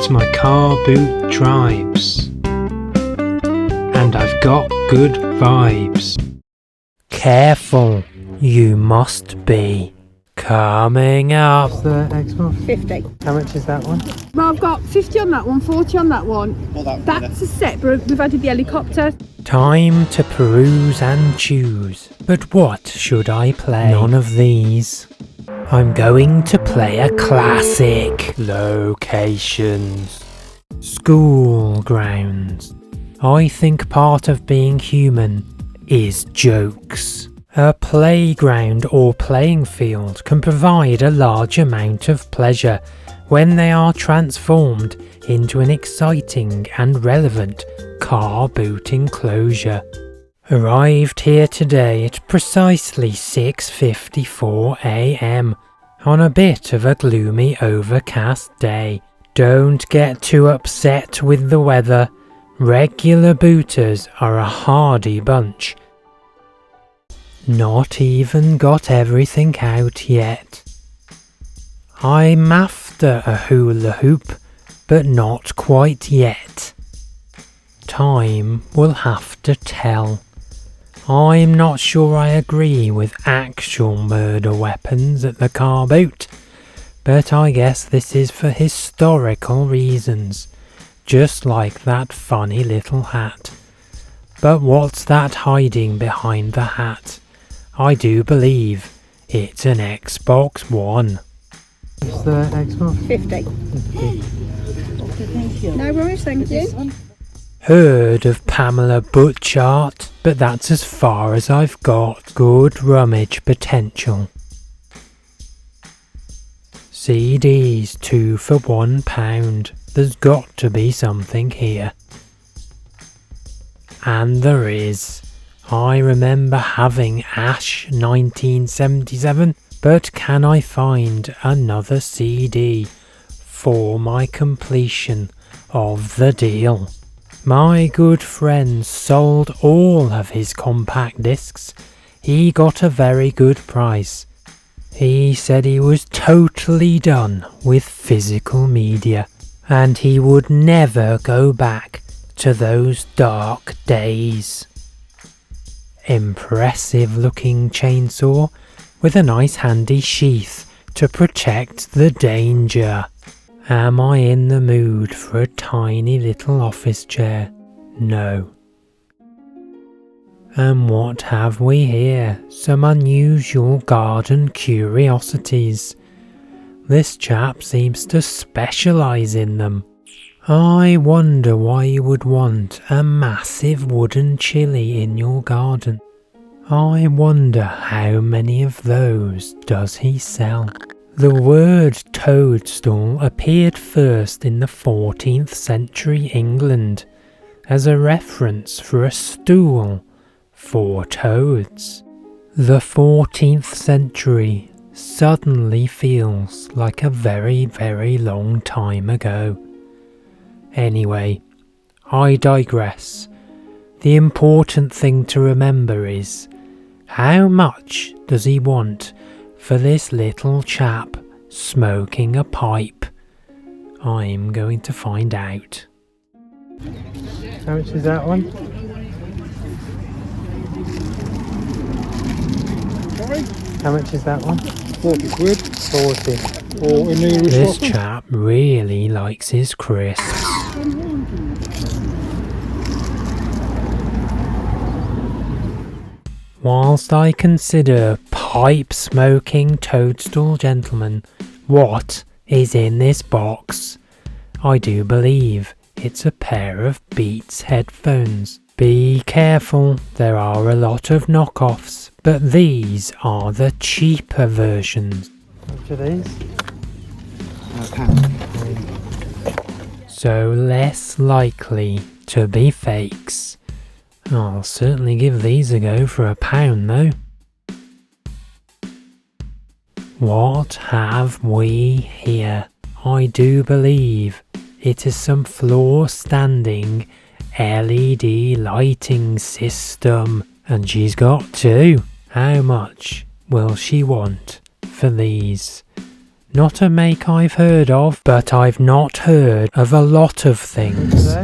It's my car boot drives, and I've got good vibes. Careful, you must be. Coming up. What's the next one? 50. How much is that one? Well, I've got 50 on that one, 40 on that one. That's a set, but we've added the helicopter. Time to peruse and choose. But what should I play? None of these. I'm going to play a classic. Locations. School grounds. I think part of being human is jokes. A playground or playing field can provide a large amount of pleasure when they are transformed into an exciting and relevant car boot enclosure. Arrived here today at precisely 6:54 AM on a bit of a gloomy overcast day. Don't get too upset with the weather. Regular booters are a hardy bunch. Not even got everything out yet. I'm after a hula hoop, but not quite yet. Time will have to tell. I'm not sure I agree with actual murder weapons at the car boot, but I guess this is for historical reasons, just like that funny little hat. But what's that hiding behind the hat? I do believe it's an Xbox One. What's the Xbox? 50. No worries, thank you. Heard of Pamela Butchart, but that's as far as I've got. Good rummage potential. CDs 2 for £1. There's got to be something here. And there is. I remember having Ash 1977, but can I find another CD for my completion of the deal? My good friend sold all of his compact discs. He got a very good price. He said he was totally done with physical media, and he would never go back to those dark days. Impressive looking chainsaw with a nice handy sheath to protect the danger. Am I in the mood for a tiny little office chair? No. And what have we here? Some unusual garden curiosities. This chap seems to specialise in them. I wonder why you would want a massive wooden chilli in your garden. I wonder how many of those does he sell? The word toadstool appeared first in the 14th century England as a reference for a stool for toads. The 14th century suddenly feels like a very, very long time ago. Anyway, I digress. The important thing to remember is, how much does he want for this little chap smoking a pipe? I'm going to find out. How much is that one? Sorry? How much is that one? 40 quid. 40. Or a new This chap really likes his crisps. Whilst I consider pipe-smoking toadstool gentlemen what is in this box, I do believe it's a pair of Beats headphones. Be careful, there are a lot of knockoffs, but these are the cheaper versions. Which are these? So less likely to be fakes. I'll certainly give these a go for £1 though. What have we here? I do believe it is some floor-standing LED lighting system, and she's got two. How much will she want for these? Not a make I've heard of, but I've not heard of a lot of things.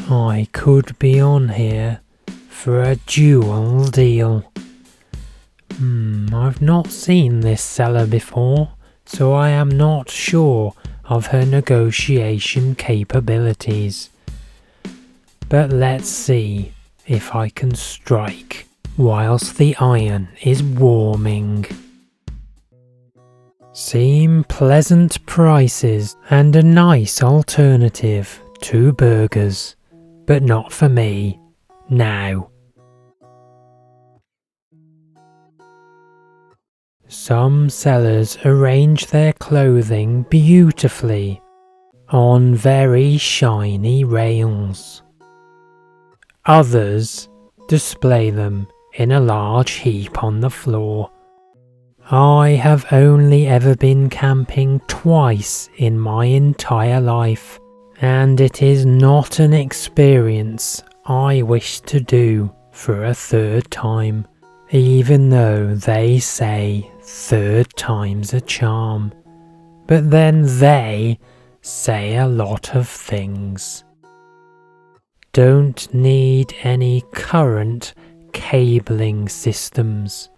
I could be on here for a jewel deal. I've not seen this seller before, so I am not sure of her negotiation capabilities. But let's see if I can strike whilst the iron is warming. Seem pleasant prices and a nice alternative to burgers, but not for me now. Some sellers arrange their clothing beautifully on very shiny rails. Others display them in a large heap on the floor. I have only ever been camping twice in my entire life, and it is not an experience I wish to do for a third time, even though they say third time's a charm. But then they say a lot of things. Don't need any current cabling systems.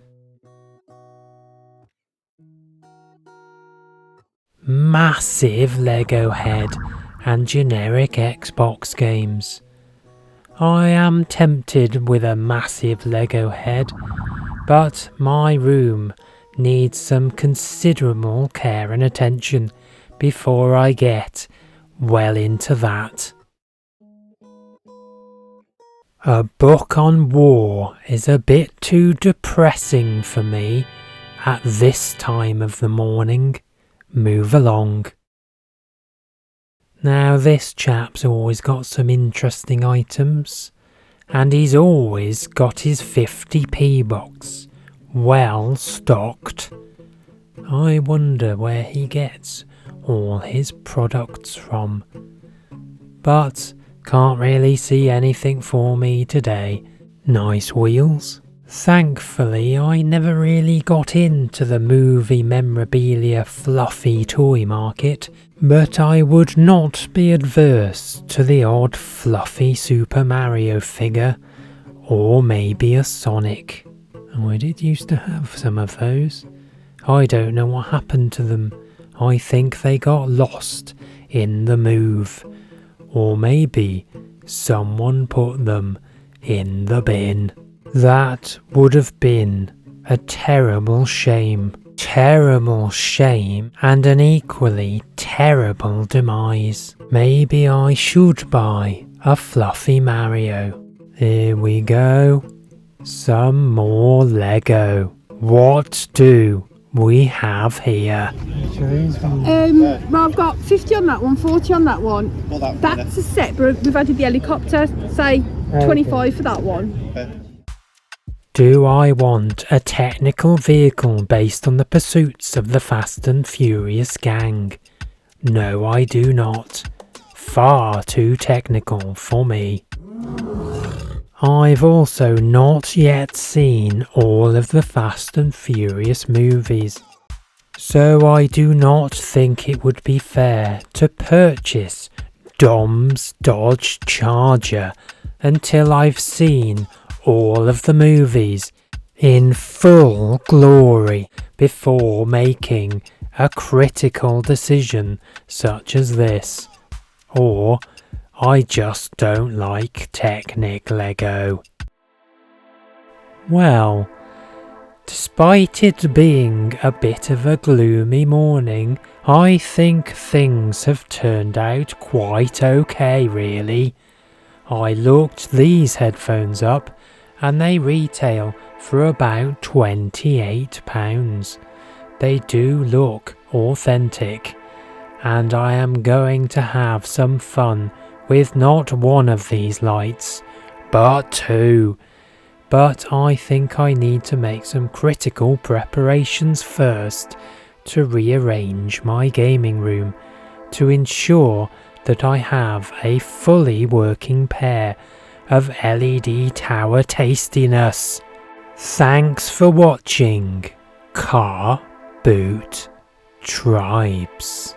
Massive Lego head and generic Xbox games. I am tempted with a massive Lego head, but my room needs some considerable care and attention before I get well into that. A book on war is a bit too depressing for me at this time of the morning. Move along. Now this chap's always got some interesting items, and he's always got his 50p box well stocked. I wonder where he gets all his products from, but can't really see anything for me today. Nice wheels. Thankfully, I never really got into the movie memorabilia fluffy toy market, but I would not be adverse to the odd fluffy Super Mario figure, or maybe a Sonic. I did used to have some of those. I don't know what happened to them. I think they got lost in the move, or maybe someone put them in the bin. That would have been a terrible shame. Terrible shame and an equally terrible demise. Maybe I should buy a fluffy Mario. Here we go. Some more Lego. What do we have here? Well, I've got 50 on that one, 40 on that one. That's a set, but we've added the helicopter. Say 25 for that one. Do I want a technical vehicle based on the pursuits of the Fast and Furious gang? No, I do not. Far too technical for me. I've also not yet seen all of the Fast and Furious movies, so I do not think it would be fair to purchase Dom's Dodge Charger until I've seen all of the movies in full glory before making a critical decision such as this. Or I just don't like Technic Lego. Well, despite it being a bit of a gloomy morning, I think things have turned out quite okay really. I looked these headphones up and they retail for about £28. They do look authentic, and I am going to have some fun with not one of these lights, but two. But I think I need to make some critical preparations first to rearrange my gaming room to ensure that I have a fully working pair of LED tower tastiness. Thanks for watching. Car reboot tribes.